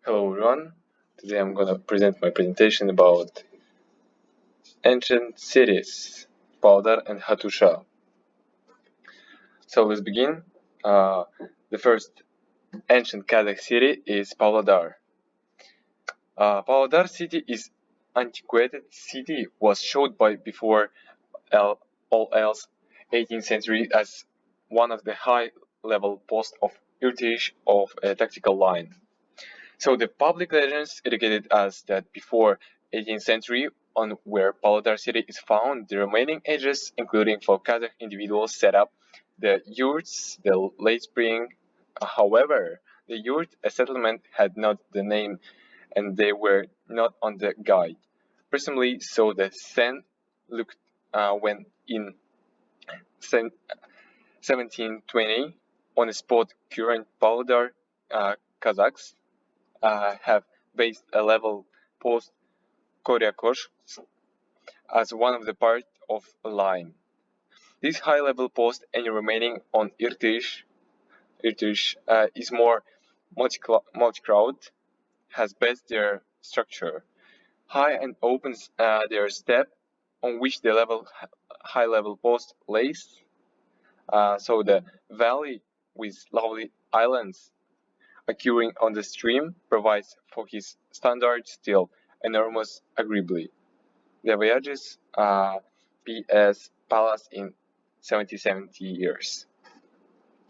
Hello everyone, today I'm gonna present my presentation about ancient cities, Pavlodar and Hatusha. So let's begin. The first ancient Kazakh city is Pavlodar. Pavlodar city is antiquated city was showed by before all else 18th century as one of the high level posts of Irtish of a tactical line. So the public legends indicated us that before 18th century, on where Pavlodar city is found, the remaining ages, including for Kazakh individuals, set up the yurts, the late spring. However, the yurt, a settlement, had not the name, and they were not on the guide. Presumably, so the Sen looked when in 1720 on a spot current Pavlodar Kazakhs have based a level post Koryakosh as one of the part of a line. This high-level post, any remaining on Irtish is more multi-crowd, has based their structure. High and opens their step on which the high-level post lays. So the valley with lovely islands occurring on the stream provides for his standard still enormous agreeably. The voyages P.S. Palace in 70 years.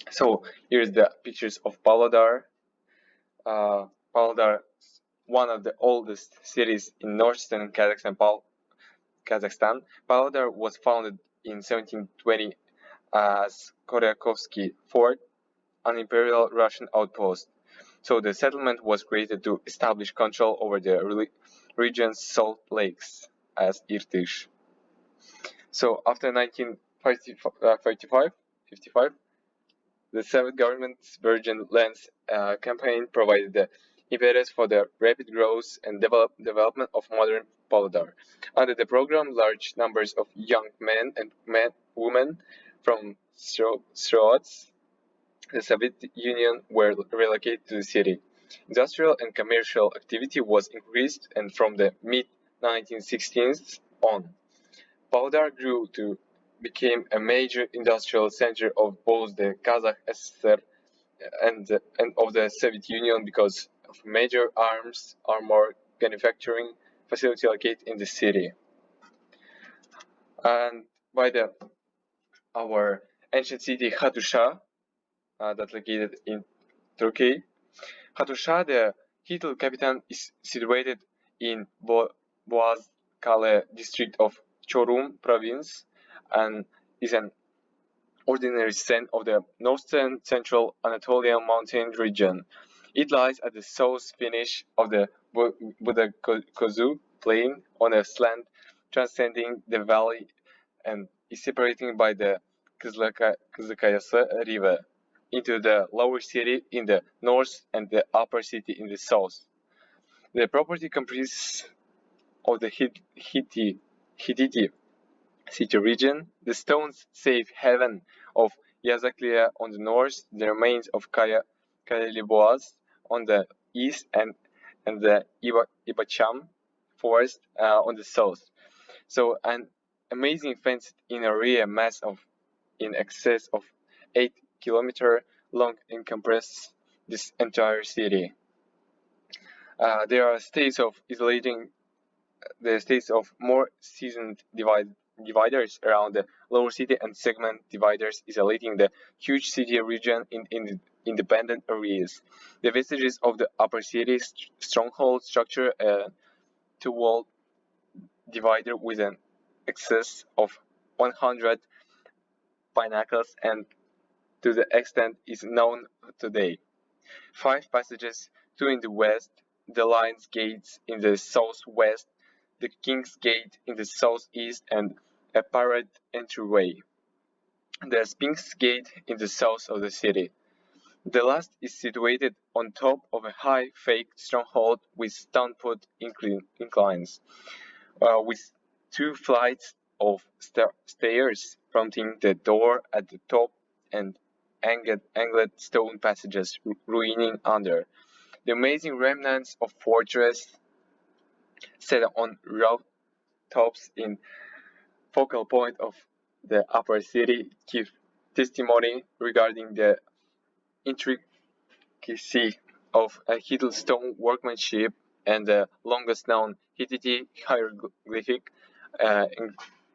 So here's the pictures of Pavlodar. Pavlodar, one of the oldest cities in northern Kazakhstan. Pavlodar was founded in 1720 as Koryakovsky Fort, an imperial Russian outpost. So the settlement was created to establish control over the region's salt lakes as Irtish. So after 1955, the Soviet government's Virgin Lands campaign provided the impetus for the rapid growth and development of modern Pavlodar. Under the program, large numbers of young men and women from throughout the Soviet Union were relocated to the city. Industrial and commercial activity was increased, and from the mid-1960s on, Pavlodar grew to become a major industrial center of both the Kazakh SSR and of the Soviet Union because of major armor manufacturing facility located in the city. And by our ancient city Hatusha, that located in Turkey. Hatusha, the title capital, is situated in Boğazkale district of Çorum province and is an ordinary center of the northern central Anatolian mountain region. It lies at the south finish of the Budakozu plain on a slant transcending the valley and is separated by the Kızılkayası river into the lower city in the north and the upper city in the south. The property comprises of the Hittite city region, the stones safe haven of Yazaklia on the north, the remains of Kaleliboğaz on the east, and the Ibacham forest on the south. So an amazing fenced in area mass of in excess of 8 kilometers long encompass this entire city. There are states of isolating the states of more seasoned dividers around the lower city and segment dividers isolating the huge city region in independent areas. The vestiges of the upper city stronghold structure a two-wall divider with an excess of 100 pinnacles and to the extent is known today. 5 passages, 2 in the west, the Lion's Gates in the southwest, the King's Gate in the southeast, and a parade entryway. The Sphinx Gate in the south of the city. The last is situated on top of a high fake stronghold with stone-put inclines, with 2 flights of stairs fronting the door at the top and angled stone passages ruining under. The amazing remnants of fortress set on rooftops in focal point of the upper city give testimony regarding the intricacy of a Hittite stone workmanship, and the longest known Hittite hieroglyphic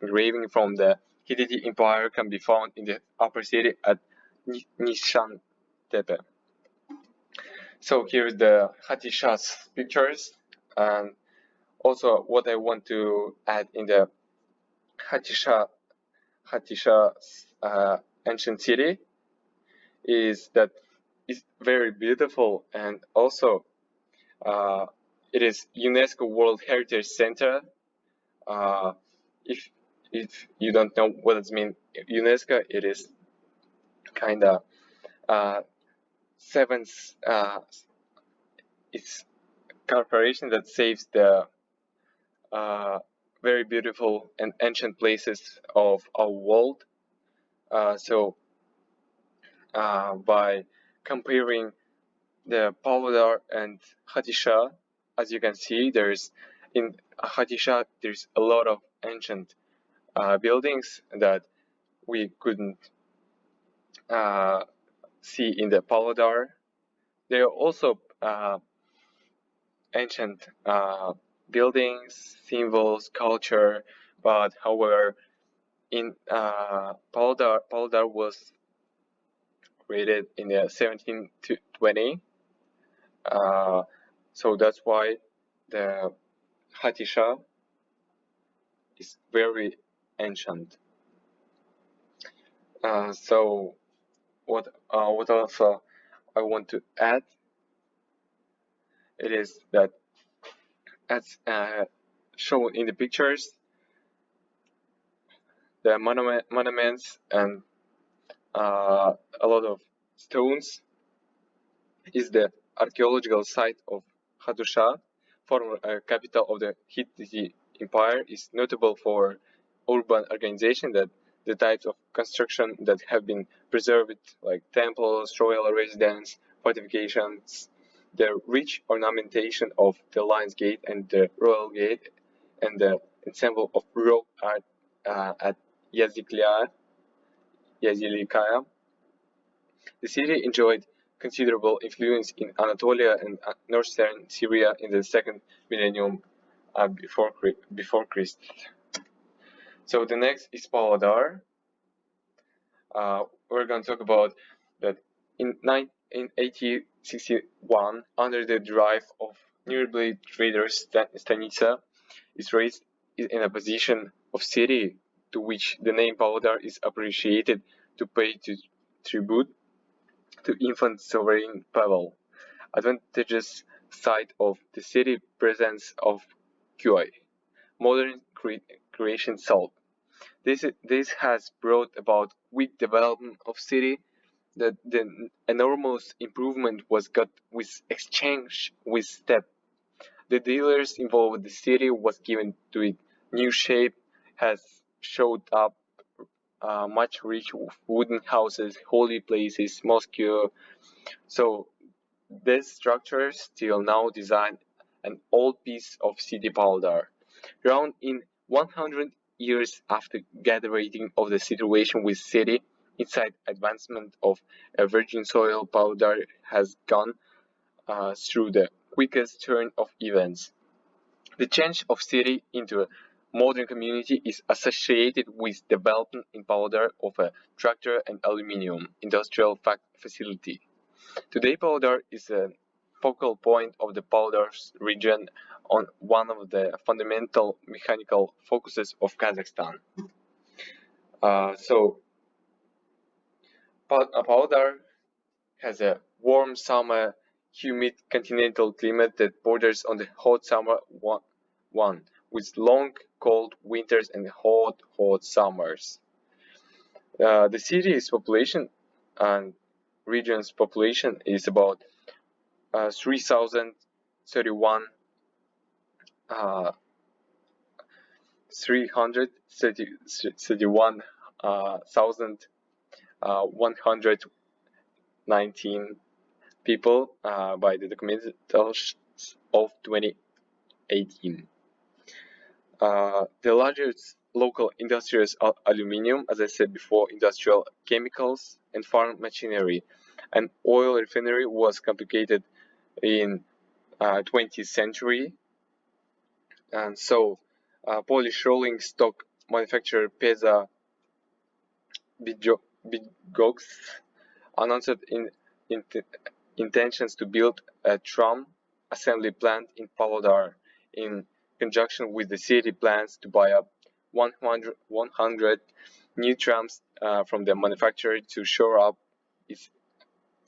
engraving from the Hittite Empire can be found in the upper city at Nishantepe. So here's the Hatishah's pictures, and also what I want to add in the Hatishah's ancient city is that it's very beautiful, and also it is UNESCO World Heritage Center. If you don't know what it means, UNESCO, it is kind of seventh. It's corporation that saves the very beautiful and ancient places of our world. So by comparing the Pavlodar and Hatishah, as you can see, in Hatishah there's a lot of ancient buildings that we couldn't see in the Pavlodar. There are also ancient buildings, symbols, culture, but however, in Pavlodar was created in the 1720. So that's why the Hatishah is very ancient. So what also I want to add, it is that as shown in the pictures, the monuments and a lot of stones is the archaeological site of Hattusha, former capital of the Hittite Empire, is notable for urban organization, that the types of construction that have been preserved, like temples, royal residence, fortifications, the rich ornamentation of the Lion's Gate and the Royal Gate, and the ensemble of rock art at Yazikaya. The city enjoyed considerable influence in Anatolia and northern Syria in the second millennium before Christ. So the next is Pavlodar. We're going to talk about that in 1861, under the drive of nearby trader Stanica, is raised in a position of city to which the name Pavlodar is appreciated to pay tribute to infant sovereign Pavel. Advantageous site of the city presence of QI, modern creation salt. This has brought about quick development of city, that the enormous improvement was got with exchange with step. The dealers involved with the city was given to it new shape, has showed up much rich wooden houses, holy places, mosque. So this structure still now design an old piece of city Pavlodar. Around in 100 years after gathering of the situation with city, inside advancement of a virgin soil, Pavlodar has gone through the quickest turn of events. The change of city into a modern community is associated with development in Pavlodar of a tractor and aluminium industrial facility. Today, Pavlodar is a focal point of the Pavlodar region, on one of the fundamental mechanical focuses of Kazakhstan. So Pavlodar has a warm summer, humid continental climate that borders on the hot summer one, with long cold winters and hot summers. The city's population and region's population is about 3,031 331,119 people by the documentaries of 2018. The largest local industries are aluminium, as I said before, industrial chemicals, and farm machinery. An oil refinery was completed in 20th century, and so Polish rolling stock manufacturer Peza Bigogs announced in intentions to build a tram assembly plant in Pavlodar in conjunction with the city plans to buy up 100 new trams from the manufacturer to shore up its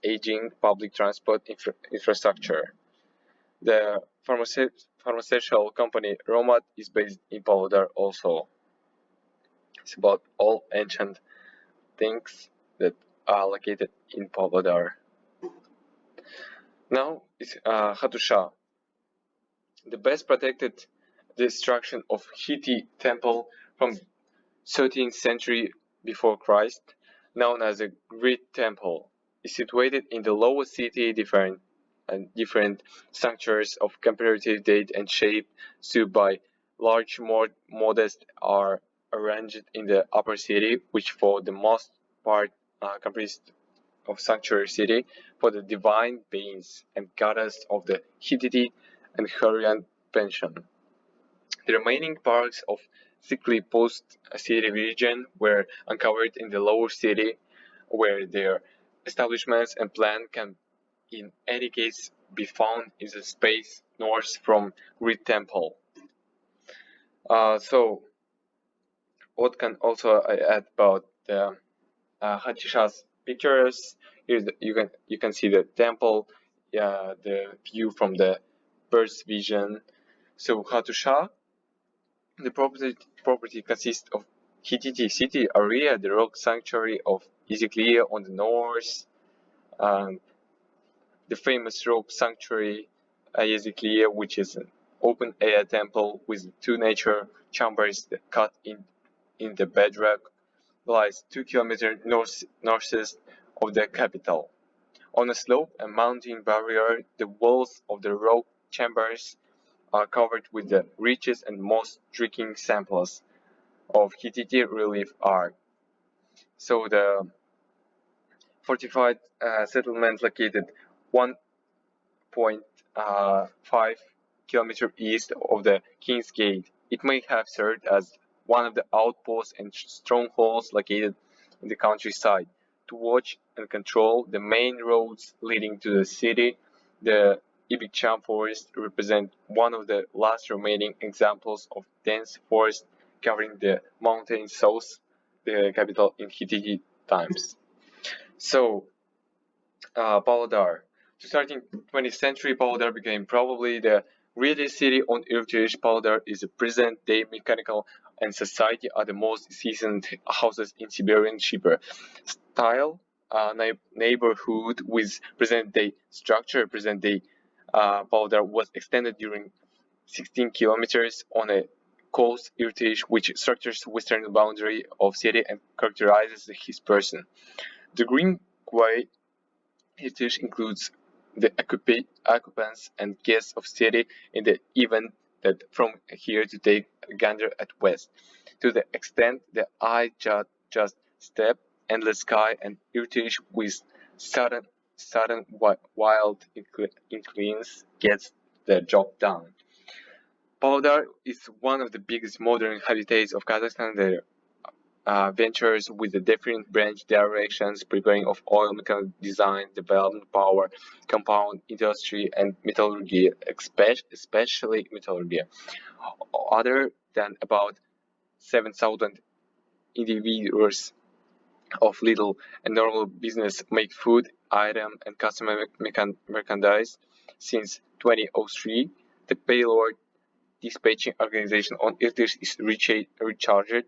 aging public transport infrastructure. The pharmaceutical company Romat is based in Pavlodar also. It's about all ancient things that are located in Pavlodar. Now is Hatusha, the best protected destruction of Hittite temple from 13th century before Christ, known as the Great Temple, is situated in the lower city. Different structures of comparative date and shape, stood by large modest, are arranged in the upper city, which for the most part comprised of sanctuary city for the divine beings and goddess of the Hittite and Hurrian pension. The remaining parts of thickly post-city region were uncovered in the lower city, where their establishments and plan can in any case be found in the space north from Great Temple. So what can also add about the Hatusha's pictures? You can see the temple, the view from the bird's vision. So Hatusha, the property consists of Hittite city area, the rock sanctuary of Ezekiel on the north, the famous rock sanctuary Ezekiel, which is an open air temple with 2 nature chambers cut in the bedrock, lies 2 kilometers northeast of the capital. On a slope, a mountain barrier, the walls of the rock chambers are covered with the richest and most striking samples of Hittite relief art. So the fortified settlement located 1.5 kilometers east of the King's Gate. It may have served as one of the outposts and strongholds located in the countryside to watch and control the main roads leading to the city. The Ibicham forest represents one of the last remaining examples of dense forest covering the mountain south, the capital in Hittite times. So, Pavlodar. To start in 20th century, Pavlodar became probably the greatest city on earth. Pavlodar is a present-day mechanical and society are the most seasoned houses in Siberian Shipper style neighborhood with present-day structure. Present-day Pavlodar was extended during 16 kilometers on a coast heritage which structures western boundary of city and characterizes his person. The Green Quay heritage includes the occupants and guests of city in the event that from here to take a gander at west. To the extent the eye just step, endless sky and heritage with sudden wild inclines gets the job done. Pavlodar is one of the biggest modern habitats of Kazakhstan. The ventures with the different branch directions, preparing of oil, mechanical design, development, power, compound industry, and metallurgy, especially metallurgy. Other than about 7,000 individuals of little and normal business make food, item, and customer merchandise since 2003. The payload dispatching organization on Irtish is recharged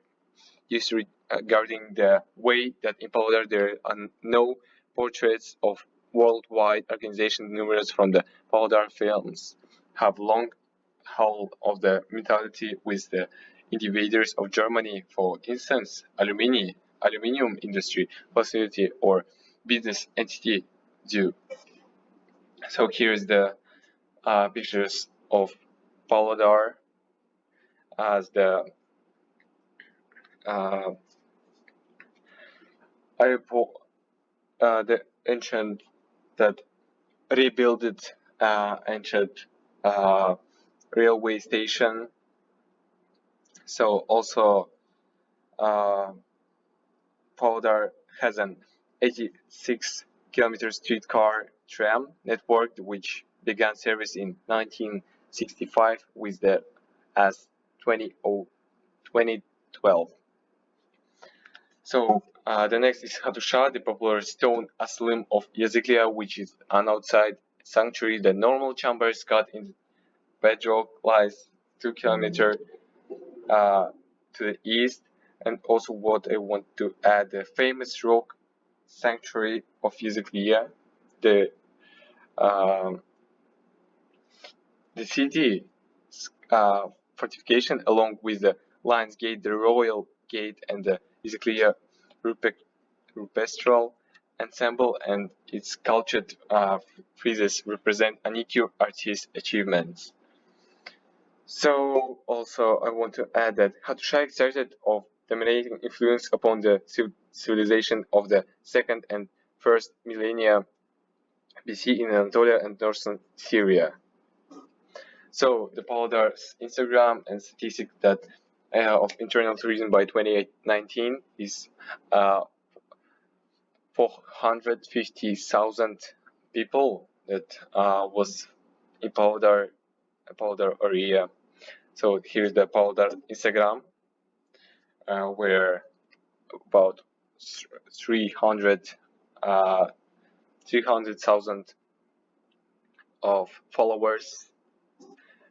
disregarding the way that in Pavlodar there are no portraits of worldwide organizations. Numerous from the Pavlodar films have long hold of the mentality with the individuals of Germany, for instance, aluminium industry facility or business entity do. So here's the pictures of Pavlodar as the the ancient that rebuilt ancient railway station. So also Pavlodar has an 86-kilometer streetcar tram network which began service in 1965 with the as 2012. So the next is Hatusha, the popular stone asylum of Yazıklia, which is an outside sanctuary. The normal chambers cut in bedrock lies 2 kilometers to the east. And also what I want to add, the famous rock sanctuary of Yazıklia, the city fortification along with the Lions Gate, the Royal Gate, and the Yazıklia rupestral ensemble and its sculptured friezes represent unique artist achievements. So also I want to add that Hattusha exerted of dominating influence upon the civilization of the second and first millennia BC in Anatolia and northern Syria. So the Pavlodar's Instagram and statistics that of internal tourism by 2019 is 450,000 people that was in Pavlodar area. So here's the Pavlodar Instagram, where about 300,000 of followers,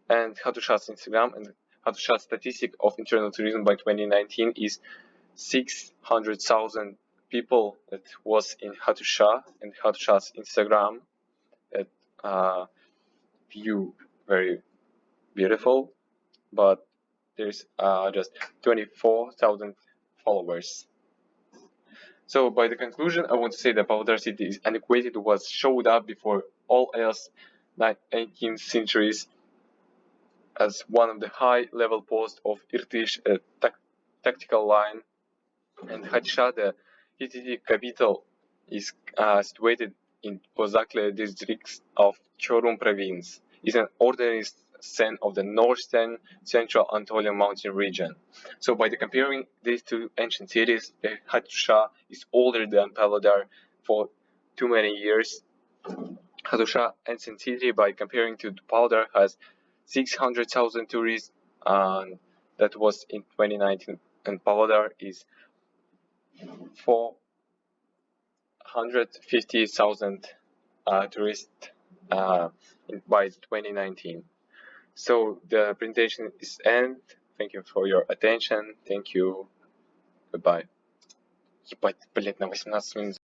and Hatusha's Instagram and Hatusha's statistic of internal tourism by 2019 is 600,000 people that was in Hatusha, and Hatusha's Instagram that view very beautiful, but there's just 24,000 followers. So by the conclusion, I want to say that Pavlodar city is antiquated, was showed up before all else 19th centuries as one of the high-level posts of Irtysh tactical line, and Hatsha, the Hittite capital, is situated in Kozakle district of Çorum province. Is an ordinary sen of the northern central Anatolian mountain region. So by comparing these two ancient cities, Hatusha is older than Pavlodar for too many years. Hatusha ancient city, by comparing to Pavlodar, has 600,000 tourists, and that was in 2019, and Pavlodar is 450,000 tourists by 2019. So the presentation is end. Thank you for your attention. Thank you. Goodbye. Ебать, блять, на 18 минут.